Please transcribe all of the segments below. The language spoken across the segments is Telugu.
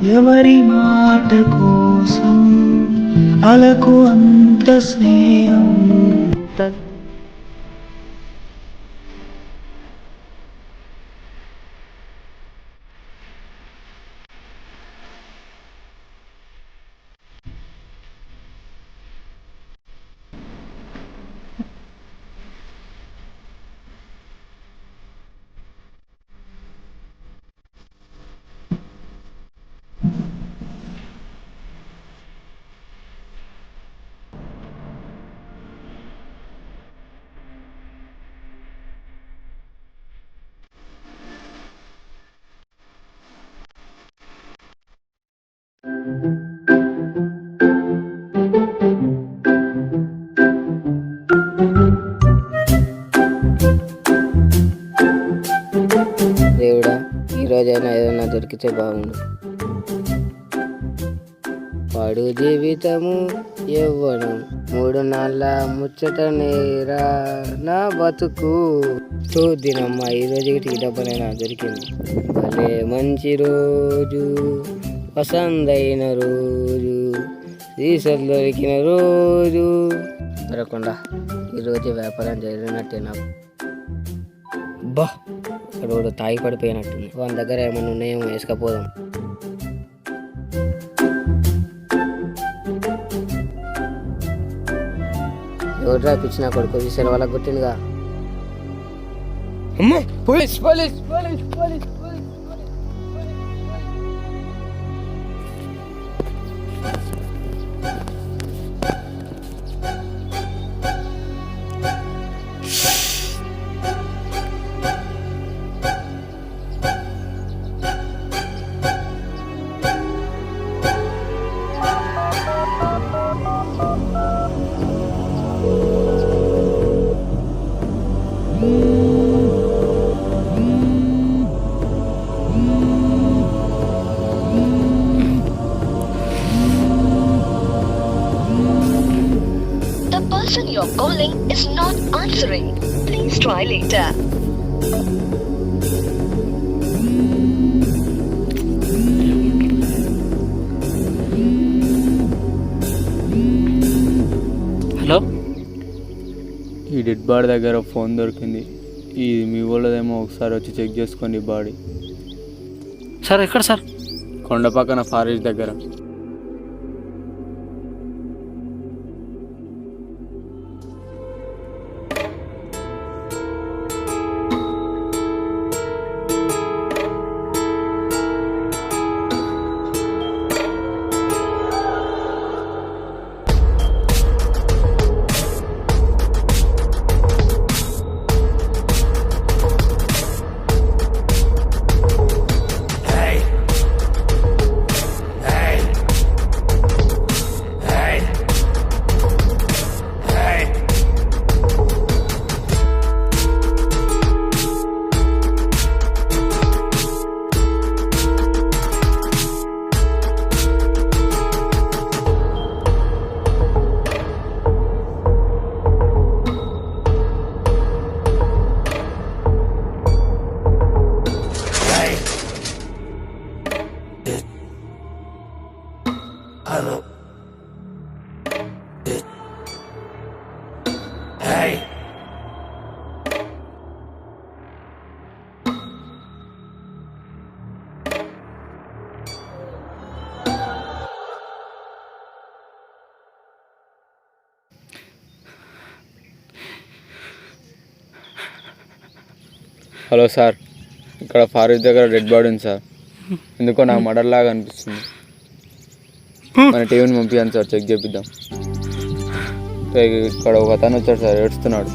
ఎవరి మాట కోసం అలకు అంత స్నేహం. దేవుడా, ఈరోజైనా ఏదైనా దొరికితే బాగుండు. పాడు జీవితము యవ్వనం 3 నాళ్ళ ముచ్చట నేరా నా బతుకు. చూద్దినమ్మా, ఈరోజుకి డబ్బనైనా దొరికింది. భలే మంచి రోజు, పసందైన రోజు, సీసలు దొరికిన రోజు. దొరకకుండా ఈరోజు వ్యాపారం జరిగినట్టే నాకు. బా, ఇక్కడ తాగి పడిపోయినట్టుంది. వాని దగ్గర ఏమన్నా ఉన్నాయేమో, వేసుకపోదాం. ఎవరు రాపించిన కొడుకు తీసారు, వాళ్ళకి కొట్టిందిగా. అమ్మో, police police police police police. The person you're calling is not answering. Please try later. Hello, ఈ డెడ్ బాడీ దగ్గర ఫోన్ దొరికింది. ఇది మీ వాళ్ళదేమో, ఒకసారి వచ్చి చెక్ చేసుకోండి బాడీ. సార్ ఎక్కడ సార్? కొండ పక్కన ఫారెస్ట్ దగ్గర. హలో సార్, ఇక్కడ ఫారెస్ట్ దగ్గర డెడ్ బాడీ ఉంది సార్. ఎందుకో నాకు మర్డర్ లాగా అనిపిస్తుంది. మన టీవీని పంపించాను సార్, చెక్ చేపిద్దాం. ఇక్కడ ఒక అతను వచ్చాడు సార్, ఏడుస్తున్నాడు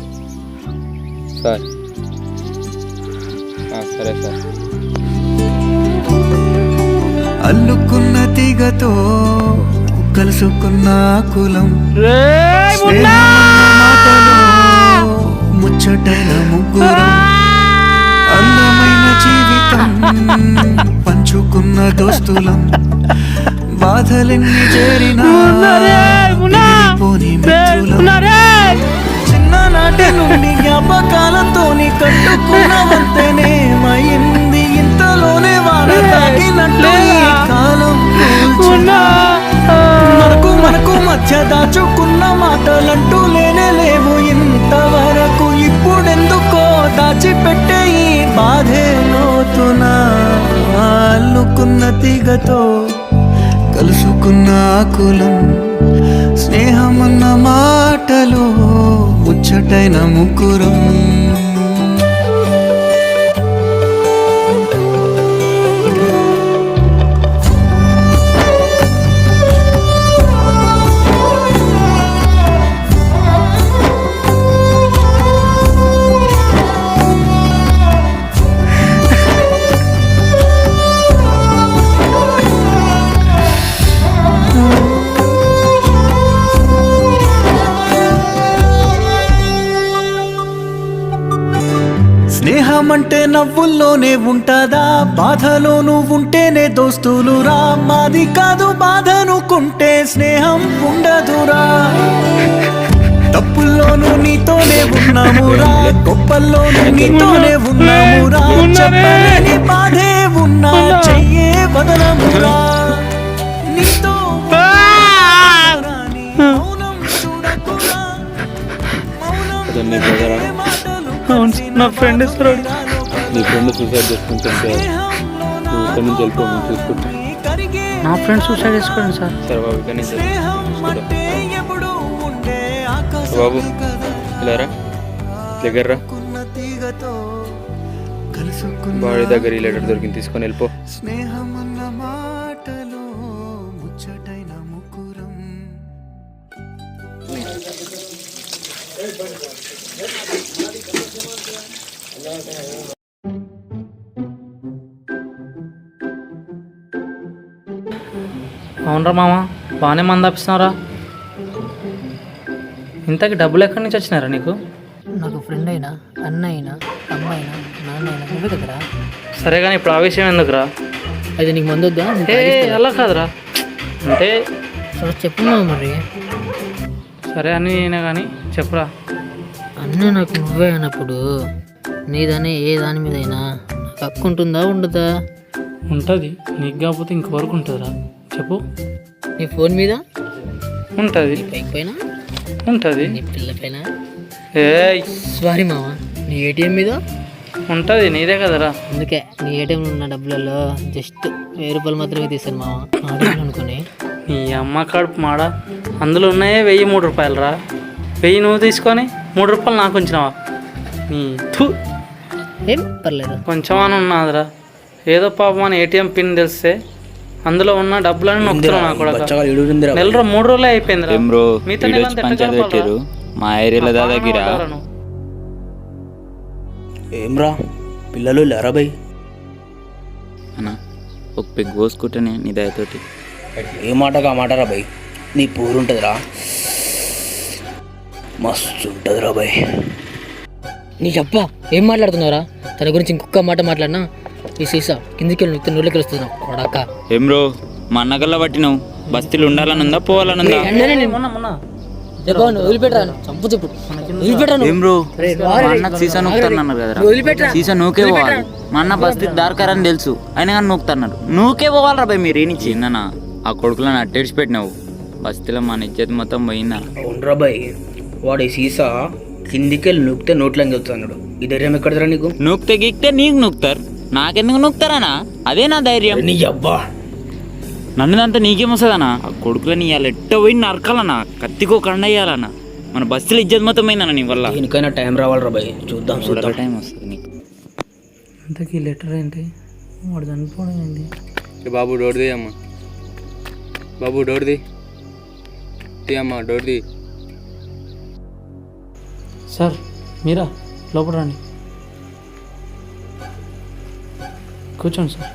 సార్. సరే సార్. అల్లుకున్న తీగతో కలుసుకున్న కులం, ముచ్చటైన ముగ్గురు, అందమైన జీవితం పంచుకున్న దోస్తులం, బాధలెన్ని చేరినా పోని మిత్రులం, చిన్ననాటి నుండి జ్ఞాపకాలతోని కట్టుకున్న వంతెనే మైంది, ఇంతలోనే వాన తాకినట్లు ఈ కాలం మనకు మనకు మధ్య దాచుకున్న మాటలంటూ లేనే లేవు ఇంతవరకు. ఇప్పుడెందుకో దాచిపెట్టే ఈ బాధే లోతున. అల్లుకున్న తీగతో కలుసుకున్న ఆకులం, స్నేహమన్న మాటలో ముచ్చటైన ముగ్గురం. స్నేహమంటే నవ్వుల్లోనే ఉంటదా, బాధలో నువ్వుంటేనే దోస్తులురా. మాది కాదు బాధనుకుంటే స్నేహం ఉండదురా. తప్పుల్లోనూ నీతోనే ఉన్నామురా, గొప్పల్లోనూ నీతోనే ఉన్నామురా. చెప్పలేని బాధే ఉన్నా చెయ్యే బదలమురా. నీతో మౌనం చూడకురా, అతను నీ బ్రదరా? నా ఫ్రెండ్ ఇస్తారు. నీ ఫ్రెండ్ సూసైడ్ చేసుకుంటే నువ్వు ఇక్కడ నుంచి వెళ్ళిపో, మేము చూసుకుంటాం. నా ఫ్రెండ్ సూసైడ్ చేసుకోండి సార్. సరే బాబు, ఇక్కడ నుంచి బాబు ఇలారా, దగ్గర బాడీ దగ్గర ఈ లెటర్ దొరికింది, తీసుకొని వెళ్ళిపో. స్నేహమన్న మాటలో ముచ్చటైన ముకురం. అవునరా మామ, బాగానే మంది ఆపిస్తున్నారా. ఇంతకి డబ్బులు ఎక్కడి నుంచి వచ్చినారా నీకు? నాకు ఫ్రెండ్ అయినా, అన్న అయినా, అమ్మ అయినా, నాన్న అయినా నువ్వే కదరా. సరే కానీ ఇప్పుడు ఆ విషయం ఎందుకురా? అయితే నీకు మందు వద్దా? అంటే అలా కాదురా, అంటే సరే చెప్పున్నావు మరి. సరే అని నేనే కానీ చెప్పురా. అన్న నాకు నువ్వే అన్నప్పుడు నీదనే ఏ దాని మీద అయినా నాకు హక్కు ఉంటుందా ఉండదా? ఉంటుంది, నీకు కాకపోతే ఇంకొవరకు ఉంటుందిరా. చెప్పు. నీ ఫోన్ మీద ఉంటుంది, నీ బైక్ పైన ఉంటుంది, నీ పిల్ల పైన, సారీ మామ నీ ఏటీఎం మీద ఉంటుంది. నీదే కదరా. అందుకే నీ ఏటీఎంలో ఉన్న డబ్బులలో జస్ట్ 1000 రూపాయలు మాత్రమే తీసాను మామ, ఆడేళ్ళు అనుకుని. నీ అమ్మ కడుపు మాడ, అందులో ఉన్నాయే 1003 రూపాయలురా. 1000 నువ్వు తీసుకొని 3 రూపాయలు నాకు ఉంచినావా? నీ థూ. ఏం పర్లేదు, కొంచెం అని ఉన్నదిరా. ఏదో పాపం అని ఏటీఎం పిన్ తెలిస్తే అందులో ఉన్న డబ్బులని నొక్కుతున్నావు. నాకు కూడా నెల 3 రోజులే అయిపోయిందిరా. మా ఏరియాలో దాదాగిరా ఏమ్రా పిల్లలు లేరా బై? అన్నా ఒక పెగ్ కోసుకుంటేనే నీ దయతోటి. ఏ మాటగా మాటరా బై, నీ పూరుంటుందిరా, మస్తు ఉంటుందిరా బై. నీ చెప్పా ఏం మాట్లాడుతున్నారా? తన గురించి ఇంకొక మాట మాట్లాడినా ఈ సీసా కిందికి వెళ్ళి నిత్యం నోళ్ళకి వస్తున్నావు వాడక్క. ఏం బ్రో మా అన్నగల్లా పట్టినావు, బస్తీలు ఉండాలనుందా పోవాలనుందా? ఏం బ్రో అన్నకు సీసా నూకుతారన్నారు కదరా, సీసా నూకే పోవాలి. మా అన్న బస్తీ దారికారని తెలుసు, అయినా కానీ నూకుతున్నారు. నూకే పోవాలరా భయ్ మీరు. ఏని చిన్న ఆ కొడుకులను అట్టేసి పెట్టినావు, బస్తీలో మన ఇజ్జత్ మొత్తం పోయిందా? అవునరా బై, వాడు ఈ సీసా కిందికెళ్ళి నూకితే నోట్లని చెప్తున్నాడు. ఈ ధైర్యం ఎక్కడరా నీకు? నూకితే గీక్తే నీకు నూకుతారు, నాకెందుకు నూకుతారనా? అదే నా ధైర్యం. నీ అబ్బా నన్నుదంతా నీకేమొస్తుందన్నా? ఆ కొడుకులని ఇవాళ ఎట్ట పోయి నరకాలన్నా, కత్తికో కండయ్యాలన్నా. మన బస్సులో ఇజ్జత్ మొత్తం పోయిందన్న నీ వల్ల. దీనికైనా టైం రావాలరా భయ్, చూద్దాం చూద్దాం. టైం వస్తుంది నీకు. ఇంతకీ లెటర్ ఏంటి? వాడు చనిపోవడం ఏంటి? బాబు డోర్ది అమ్మా, బాబు డోర్ది అమ్మా, డోర్ది. సార్ మీరా? లోపల రండి, కూర్చోండి సార్.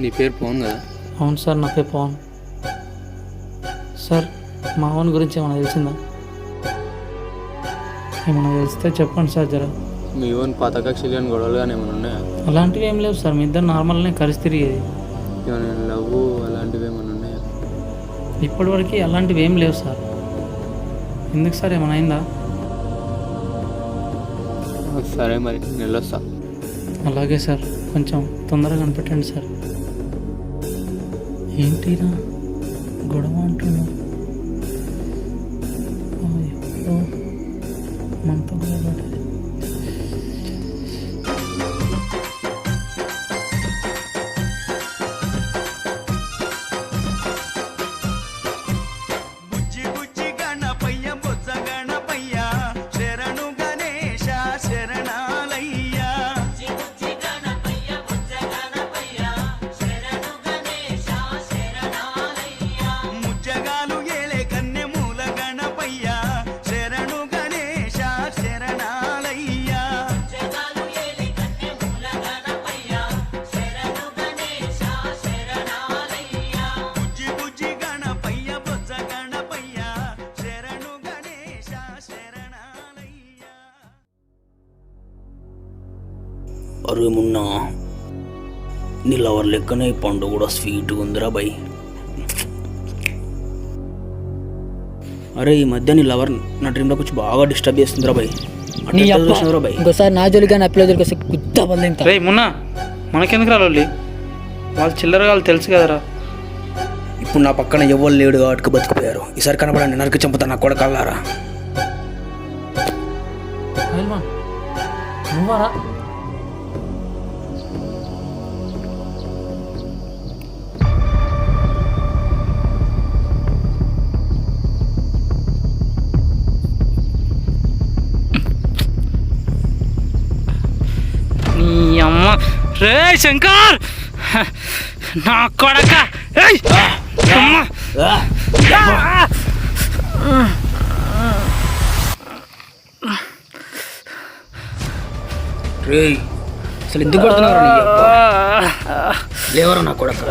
నీ పేరు పవన్ కదా? అవును సార్, నా పేరు పవన్. సార్ మా అవన్ గురించి ఏమైనా తెలిసిందా? ఏమైనా తెలిస్తే చెప్పండి సార్ జర. మీ ఓన్ పాత కక్షలు అని గొడవలు కానీ ఏమైనా ఉన్నాయా? అలాంటివి ఏం లేవు సార్, మీ ఇద్దరు నార్మల్గానే కలిసి తిరిగేది. ఏమైనా లవ్ అలాంటివి ఏమైనా ఉన్నాయా? ఇప్పటివరకు అలాంటివి ఏం లేవు సార్. ఎందుకు సార్, ఏమైనా అయిందా? సరే మరి నేను వెళ్ళొస్తా. అలాగే సార్. కొంచెం తొందరగా కనిపెట్టండి సార్. ఏంటిరా గొడవ అంటున్నావు? మనతో గొడవ. బుజ్జి బుజ్జి గణపయ్య బొజ్జ గణపయ్య శరణు గణేశ శరణాలయ్య. ముజ్జగాలు ఏలే కన్నె మూల గణపయ్య శరణు గణేశ శరణాలయ్య. బుజ్జి బుజ్జి గణపయ్య బొజ్జ గణపయ్య శరణు గణేశ శరణాలయ్య. అరే మున్న నీ లవర్ లెక్కనే ఈ పండు కూడా స్వీట్గా ఉందిరా బై. అరే ఈ మధ్య నీ లవర్ నా డ్రీమ్లోకి వచ్చి బాగా డిస్టర్బ్ చేస్తుందిరా బై. నీ అబ్బా బై ఇంకోసారి నా జోలిగా నా పిల్లల జోలికి వస్తే గుద్ద బదిలింతా. రే మున్నా, మనకెందుకు రాలి? వాళ్ళు చిల్లర వాళ్ళు తెలుసు కదరా. ఇప్పుడు నా పక్కన ఎవరు లేడు కాబట్టి బతికిపోయారు. ఈసారి కనబడండి నరికి చంపుతా నా కొడకల్లారా. పైల్వాన్ నువ్వారా? నీ అమ్మ రే శంకర్, నా కొడక. ఏయ్! అమ్మ! రేయ్ అసలు ఎందుకు కొడుతున్నారు? లేవరా నా కొడక.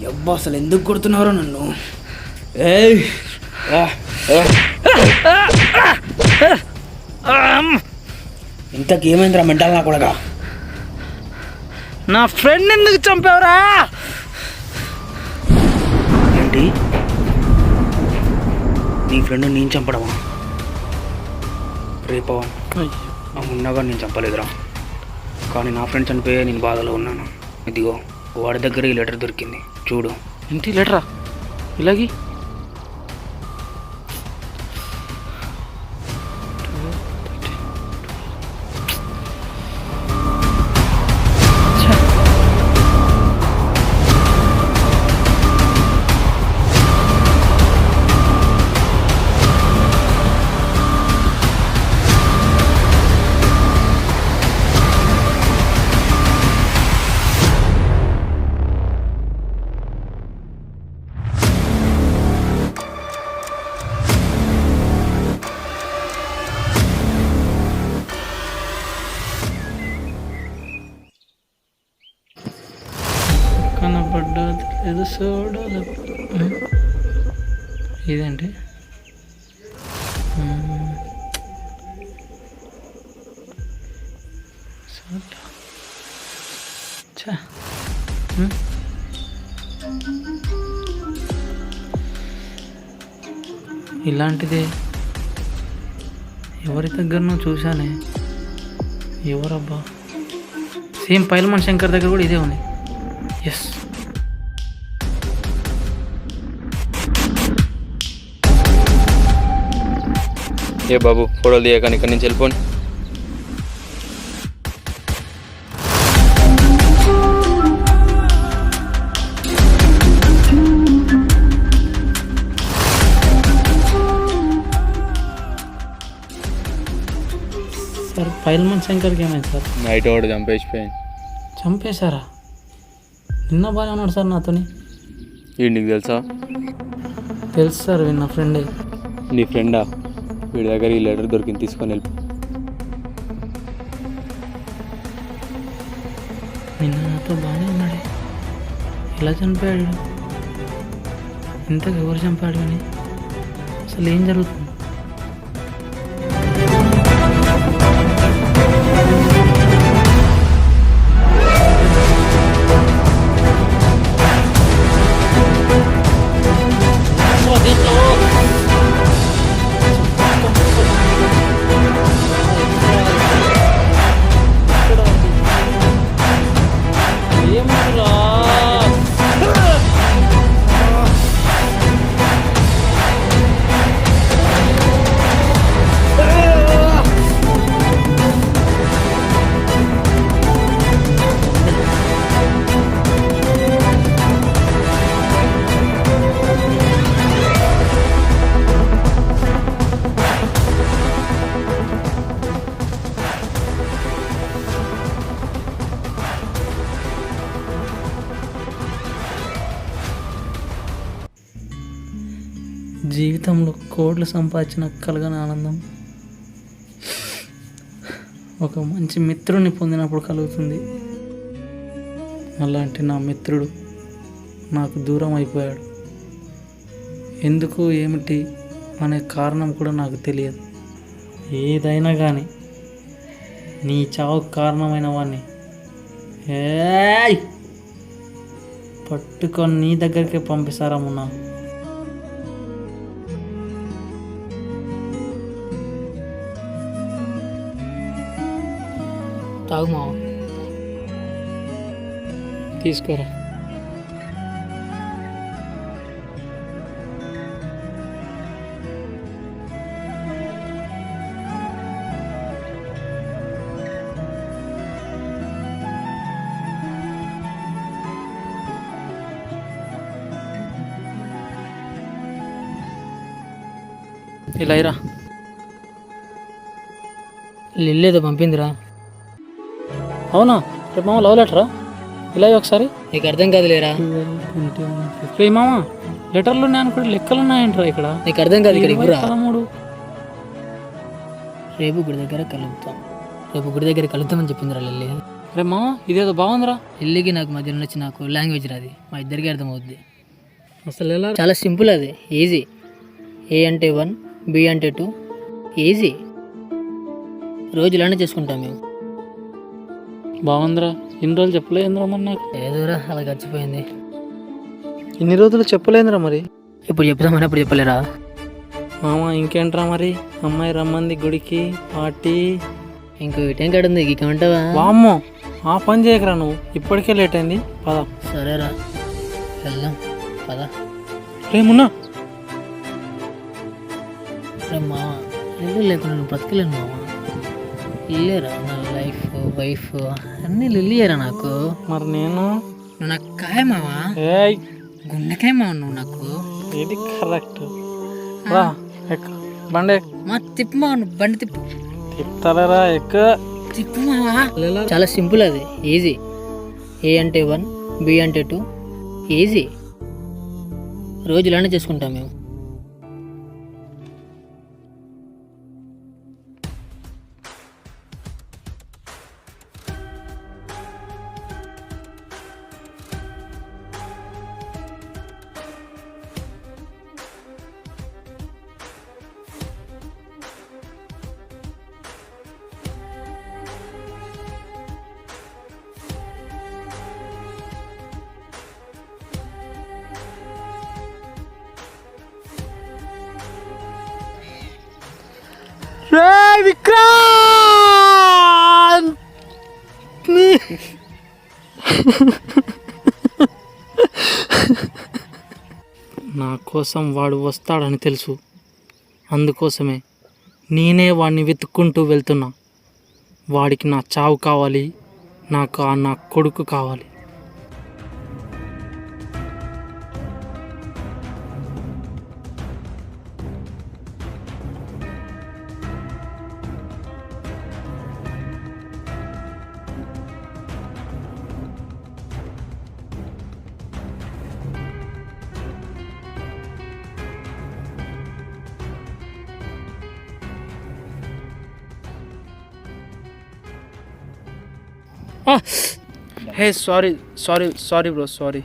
అబ్బా అసలు ఎందుకు కొడుతున్నారో నన్ను? ఇంతకేమైందిరా మెంటల్ నా కొడక? నా ఫ్రెండ్ ఎందుకు చంపావురా? ఏంటి నీ ఫ్రెండ్ నేను చంపడమా? రేపా ఉన్నగా నేను చంపలేదురా, కానీ నా ఫ్రెండ్ చనిపోయే నేను బాధలో ఉన్నాను. ఇదిగో వాడి దగ్గర ఈ లెటర్ దొరికింది చూడు. ఏంటి లెటరా? ఇలాగి కనపడ్డది లేదు చూడాలి. ఇదేంటి? ఇలాంటిదే ఎవరి దగ్గరనో చూశానే. ఎవరబ్బా? సేమ్ పైల్మాన్ శంకర్ దగ్గర కూడా ఇదే ఉంది. ఎస్, ఏ బాబు ఫోటోలు తీయక ఇక్కడి నుంచి వెళ్ళిపోండి. సార్ పైల్మాన్ శంకర్కి ఏమైంది సార్? నైట్ ఒకటి చంపేసిపోయాను. చంపేశారా? నిన్న బాగానే ఉన్నాడు సార్ నాతోని. వీడు నీకు తెలుసా? తెలుసు సార్, నా ఫ్రెండే. నీ ఫ్రెండా? వీడి దగ్గర ఈ లెటర్ దొరికింది, తీసుకొని వెళ్ళిపో. నిన్న నాతో బాగానే ఉన్నాడే, ఎలా చనిపోయాడు? ఇంతకు ఎవరు చంపాడు అని అసలు ఏం జరుగుతుంది? జీవితంలో కోట్లు సంపాదించిన కలగని ఆనందం ఒక మంచి మిత్రుడిని పొందినప్పుడు కలుగుతుంది. అలాంటి నా మిత్రుడు నాకు దూరం అయిపోయాడు. ఎందుకు ఏమిటి అనే కారణం కూడా నాకు తెలియదు. ఏదైనా కానీ నీ చావుకు కారణమైన వాడిని పట్టుకొని నీ దగ్గరికి పంపిస్తారా మొన్న. తాగు మావ. తీసుకోరా. ఇలా ఇరా. లిల్లేదో పంపిందిరా. అవునా? రేపు మామ లవ్ లెటరా? ఇలా ఒకసారి. నీకు అర్థం కాదులేరా. రే మామ, లెటర్లు ఉన్నాయి అనుకుంటే లెక్కలు ఉన్నాయంటరా ఇక్కడ. నీకు అర్థం కాదు. ఇక్కడ ఇవ్వరా. 13. రేపు గుడి దగ్గర కలుద్దామని చెప్పిందిరా లిల్లీ. రే మామ, ఇదేదో బాగుందిరా. లిల్లీకి నాకు మధ్యలో వచ్చి నాకు లాంగ్వేజ్ రాది. మా ఇద్దరికి అర్థమవుద్ది. అసలు ఎలా? చాలా సింపుల్, అది ఈజీ. ఏ అంటే 1, బి అంటే 2, ఈజీ. రోజు ఇలానే చేసుకుంటాం మేము. బాగుందిరా. ఇన్ని రోజులు చెప్పలేదురా మరి నాకు. ఏదోరా అలా గడిచిపోయింది. ఇన్ని రోజులు చెప్పలేదురా మరి. ఇప్పుడు చెప్తామని అప్పుడు చెప్పలేరా. మామ ఇంకేంట్రా మరి? అమ్మాయి రమ్మంది గుడికి, పార్టీ. ఇంకో టైం కాడ ఉంది, ఇంకేమంటావా? వామ్మో, ఆ పని చేయకరా నువ్వు. ఇప్పటికే లేట్ అయింది. పద. సరేరా వెళ్దాం పద. రేమున్నా మామ, ఇల్లు లేకుండా నేను బ్రతకలేను మామ. ఇల్లేరా నా లైఫ్, వైఫ్ అన్నీ లిల్లీయరా నాకు. మరి నేను? నువ్వు నాకు కాయ మావా, ఏయ్ గుండెకాయ మావ నువ్వు నాకు. ఇది కరెక్ట్. రా ఎక్కు బండి. మా తిప్పు మావ, నువ్వు బండి తిప్పు. తిప్పుతారా? ఎక్కు. తిప్పు మావా. చాలా సింపుల్, అది ఈజీ. ఏ అంటే 1, బి అంటే 2, ఈజీ. రోజు ఇలానే చేసుకుంటాం మేము. విక్రాంత్, నా కోసం వాడు వస్తాడని తెలుసు. అందుకోసమే నేనే వాడిని వెతుక్కుంటూ వెళ్తున్నా. వాడికి నా చావు కావాలి, నాకు నా కొడుకు కావాలి. Hey sorry bro, sorry.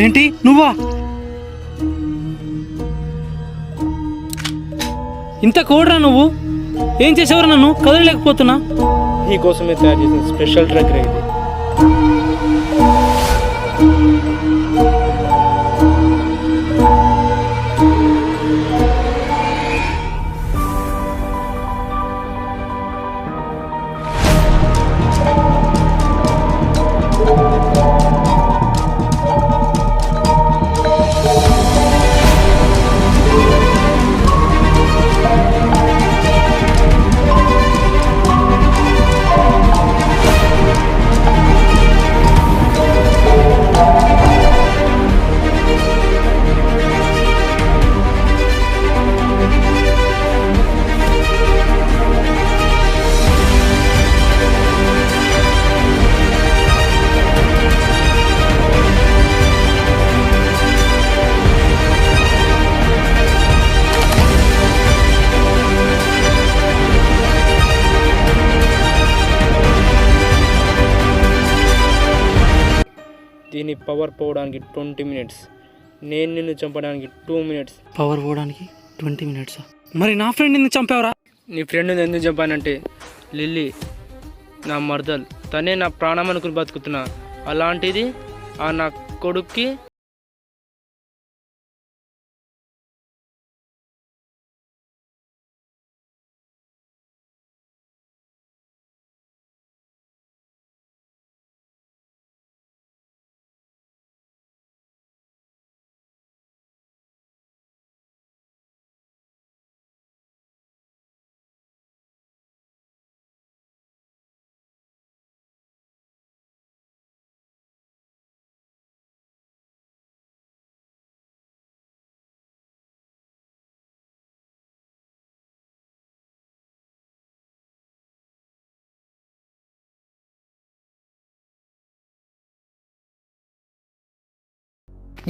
ఏంటి నువ్వా? ఇంత కోడ్రా నువ్వు? ఏం చేసేవారు? నన్ను కదలలేకపోతున్నా. నీకోసమే తయారు చేసిన స్పెషల్ డ్రగ్ రే ఇది. నీ పవర్ పోవడానికి 20 మినిట్స్, నేను నిన్ను చంపడానికి 2 మినిట్స్. పవర్ పోవడానికి 20 మినిట్సా? మరి నా ఫ్రెండ్ ఎందుకు చంపావురా? నీ ఫ్రెండ్ని ఎందుకు చంపానంటే లిల్లీ నా మర్దల్, తనే నా ప్రాణం అనుకుని బతుకుతున్నా. అలాంటిది ఆ నా కొడుక్కి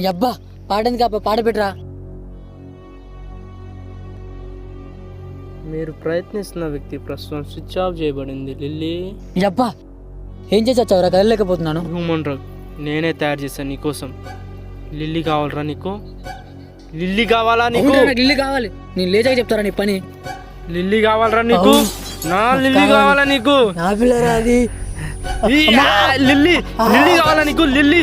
నీ అబ్బా పాడేందుకు అబ్బా, పాట పెట్టరా. మీరు ప్రయత్నిస్తున్న వ్యక్తి ప్రస్తుతం స్విచ్ ఆఫ్ చేయబడింది. లిల్లీ నీ అబ్బా ఏం చేసి వచ్చావురా, కదలేకపోతున్నాను. హ్యూమన్ డ్రగ్ నేనే తయారు చేశాను నీకోసం. లిల్లీ కావాలరా నీకు? లిల్లీ కావాలా నీకు? అవునా, నాకు లిల్లీ కావాలి. నేను లేచాక చెప్తారా నీ పని. లిల్లీ కావాలరా నీకు? నా లిల్లీ కావాలా నీకు? నా పిల్లరా అది. లిల్లీ లిల్లీ కావాలా నీకు? లిల్లీ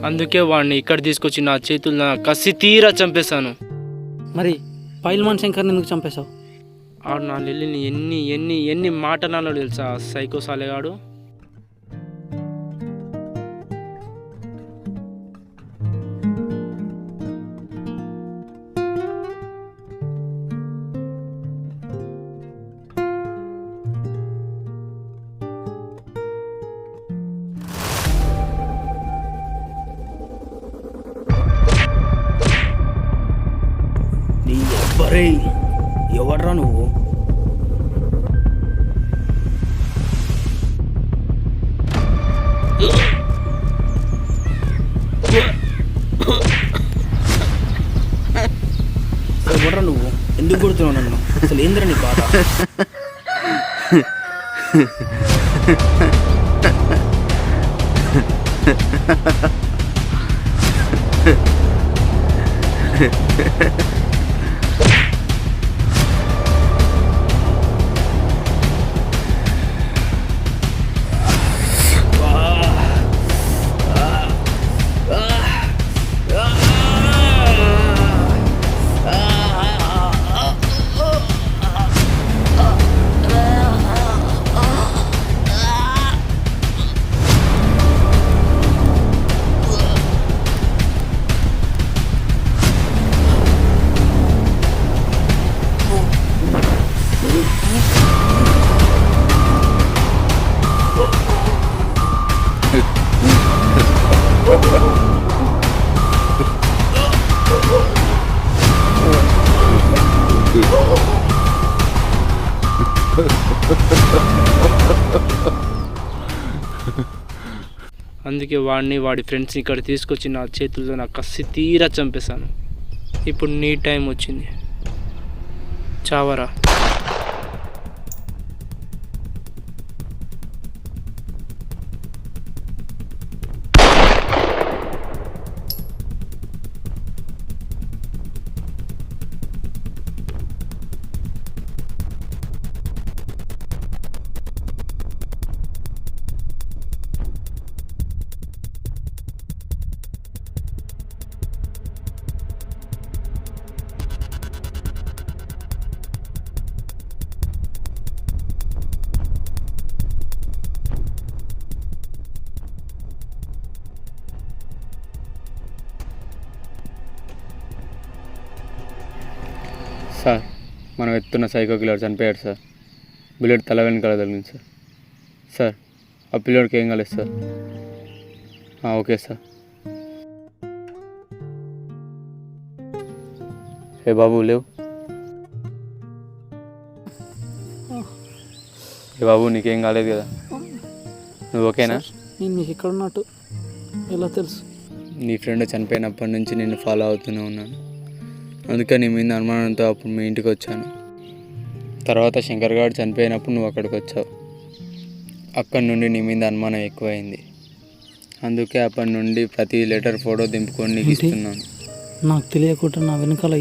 అందుకే వాడిని ఇక్కడ తీసుకొచ్చి నా చేతుల్లో కసి తీరా చంపేశాను. మరి పైల్మాన్ శంకర్ని ఎందుకు చంపేశావు? ఆడు నా లిల్లీని ఎన్ని ఎన్ని ఎన్ని మాటనాలో తెలుసా సైకో సాలేగాడు. ఎవడ్రా నువ్వు? ఎవడ్రా నువ్వు? ఎందుకు కొడుతున్నావు నన్ను? అసలు ఏంద్రా నీ బాధ? అందుకే వాడిని వాడి ఫ్రెండ్స్ని ఇక్కడ తీసుకొచ్చి నా చేతుల్లో నా కసి తీరా చంపేశాను. ఇప్పుడు నీ టైం వచ్చింది, చావరా. సార్, మనం ఎత్తున్న సైకో కిల్లర్ చనిపోయాడు సార్. బుల్లెట్ తల వెనకాల తగిలింది సార్. సార్, ఆ పిల్లోడికి ఏం కాలేదు సార్. Okay sir. ఏ బాబు లేవు. ఏ బాబు నీకేం కాలేదు కదా? నువ్వు ఓకేనా? నేను మీకు ఎక్కడ ఉన్నట్టు ఎలా తెలుసు? నీ ఫ్రెండ్ చనిపోయినప్పటి నుంచి నిన్ను ఫాలో అవుతూనే ఉన్నాను. అందుకే నీ మీద అనుమానంతో అప్పుడు మీ ఇంటికి వచ్చాను. తర్వాత శంకర్ గారు చనిపోయినప్పుడు నువ్వు అక్కడికి వచ్చావు. అక్కడి నుండి నీ మీద అనుమానం ఎక్కువైంది. అందుకే అప్పటి నుండి ప్రతి లెటర్ ఫోటో దింపుకొని నీకు ఇస్తున్నాను. నాకు తెలియకుండా నా వెనకాల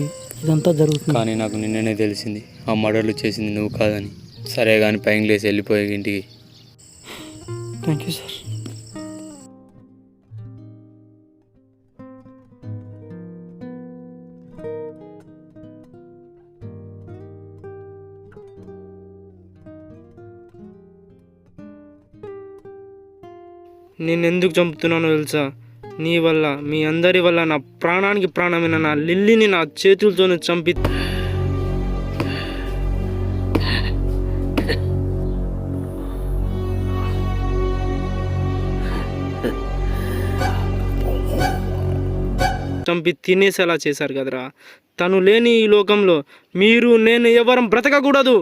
ఇదంతా జరుగుతుంది. కానీ నాకు నిన్ననే తెలిసింది ఆ మర్డర్లు చేసింది నువ్వు కాదని. సరే కానీ పైన లేసి వెళ్ళిపోయే ఇంటికి. Thank you sir. నేను ఎందుకు చంపుతున్నానో తెలుసా? నీ వల్ల, మీ అందరి వల్ల నా ప్రాణానికి ప్రాణమైన నా లిల్లీని నా చేతులతోనే చంపి తినేసేలా చేశారు కదరా. తను లేని ఈ లోకంలో మీరు నేను ఎవరం బ్రతకకూడదు.